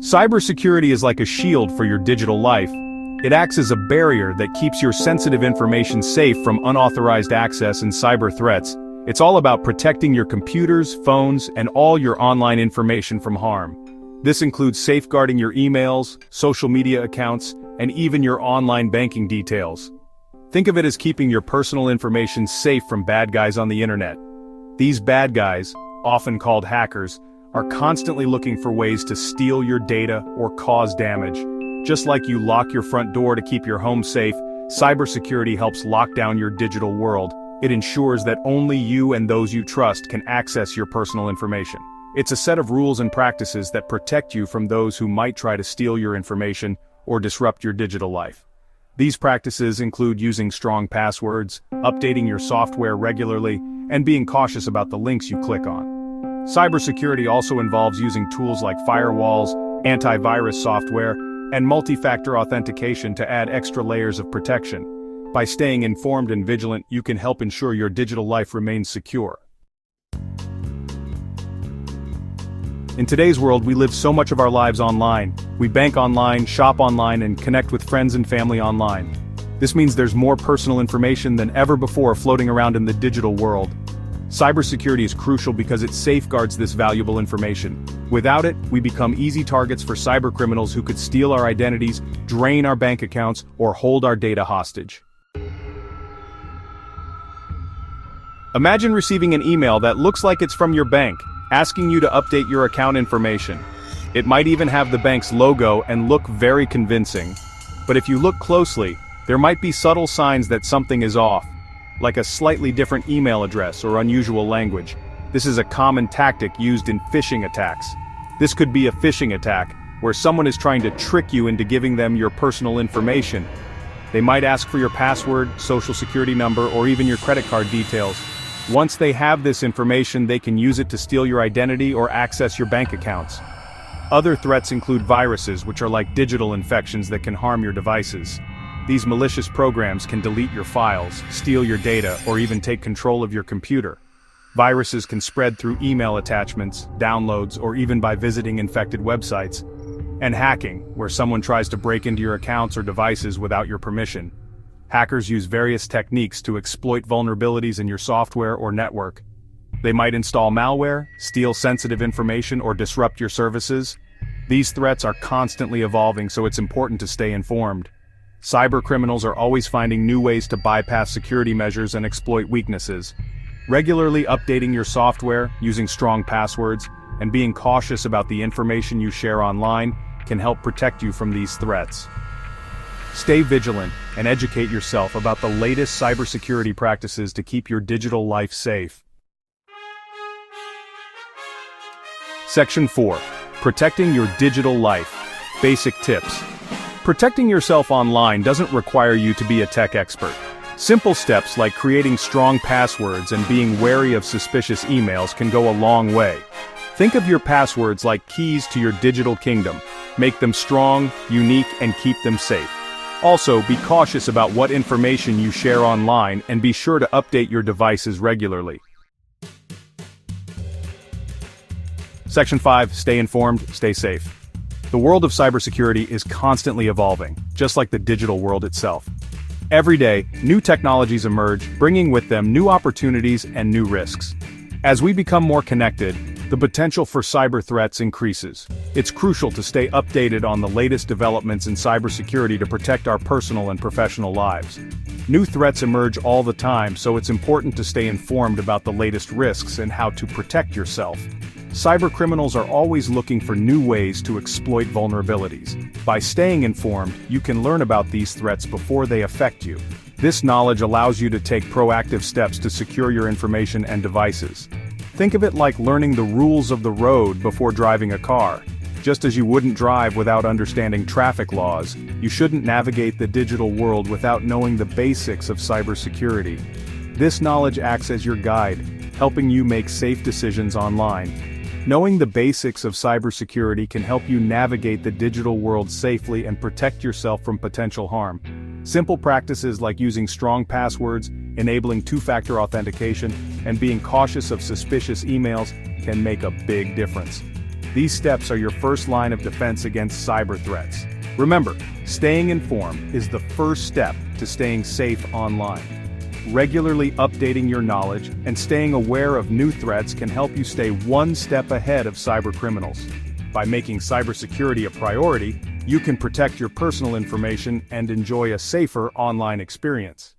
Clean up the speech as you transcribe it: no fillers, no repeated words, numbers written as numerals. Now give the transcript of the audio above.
Cybersecurity is like a shield for your digital life. It acts as a barrier that keeps your sensitive information safe from unauthorized access and cyber threats. It's all about protecting your computers, phones, and all your online information from harm. This includes safeguarding your emails, social media accounts, and even your online banking details. Think of it as keeping your personal information safe from bad guys on the internet. These bad guys, often called hackers, are constantly looking for ways to steal your data or cause damage. Just like you lock your front door to keep your home safe, cybersecurity helps lock down your digital world. It ensures that only you and those you trust can access your personal information. It's a set of rules and practices that protect you from those who might try to steal your information or disrupt your digital life. These practices include using strong passwords, updating your software regularly, and being cautious about the links you click on. Cybersecurity also involves using tools like firewalls, antivirus software, and multi-factor authentication to add extra layers of protection. By staying informed and vigilant, you can help ensure your digital life remains secure. In today's world, we live so much of our lives online. We bank online, shop online, and connect with friends and family online. This means there's more personal information than ever before floating around in the digital world. Cybersecurity is crucial because it safeguards this valuable information. Without it, we become easy targets for cybercriminals who could steal our identities, drain our bank accounts, or hold our data hostage. Imagine receiving an email that looks like it's from your bank, asking you to update your account information. It might even have the bank's logo and look very convincing. But if you look closely, there might be subtle signs that something is off, like a slightly different email address or unusual language. This is a common tactic used in phishing attacks. This could be a phishing attack, where someone is trying to trick you into giving them your personal information. They might ask for your password, social security number, or even your credit card details. Once they have this information, they can use it to steal your identity or access your bank accounts. Other threats include viruses, which are like digital infections that can harm your devices. These malicious programs can delete your files, steal your data, or even take control of your computer. Viruses can spread through email attachments, downloads, or even by visiting infected websites. And hacking, where someone tries to break into your accounts or devices without your permission. Hackers use various techniques to exploit vulnerabilities in your software or network. They might install malware, steal sensitive information, or disrupt your services. These threats are constantly evolving, so it's important to stay informed. Cybercriminals are always finding new ways to bypass security measures and exploit weaknesses. Regularly updating your software, using strong passwords, and being cautious about the information you share online can help protect you from these threats. Stay vigilant and educate yourself about the latest cybersecurity practices to keep your digital life safe. Section 4. Protecting your digital life. Basic tips. Protecting yourself online doesn't require you to be a tech expert. Simple steps like creating strong passwords and being wary of suspicious emails can go a long way. Think of your passwords like keys to your digital kingdom. Make them strong, unique, and keep them safe. Also, be cautious about what information you share online and be sure to update your devices regularly. Section 5. Stay informed, stay safe. The world of cybersecurity is constantly evolving, just like the digital world itself. Every day, new technologies emerge, bringing with them new opportunities and new risks. As we become more connected, the potential for cyber threats increases. It's crucial to stay updated on the latest developments in cybersecurity to protect our personal and professional lives. New threats emerge all the time, so it's important to stay informed about the latest risks and how to protect yourself. Cybercriminals are always looking for new ways to exploit vulnerabilities. By staying informed, you can learn about these threats before they affect you. This knowledge allows you to take proactive steps to secure your information and devices. Think of it like learning the rules of the road before driving a car. Just as you wouldn't drive without understanding traffic laws, you shouldn't navigate the digital world without knowing the basics of cybersecurity. This knowledge acts as your guide, helping you make safe decisions online. Knowing the basics of cybersecurity can help you navigate the digital world safely and protect yourself from potential harm. Simple practices like using strong passwords, enabling two-factor authentication, and being cautious of suspicious emails can make a big difference. These steps are your first line of defense against cyber threats. Remember, staying informed is the first step to staying safe online. Regularly updating your knowledge and staying aware of new threats can help you stay one step ahead of cybercriminals. By making cybersecurity a priority, you can protect your personal information and enjoy a safer online experience.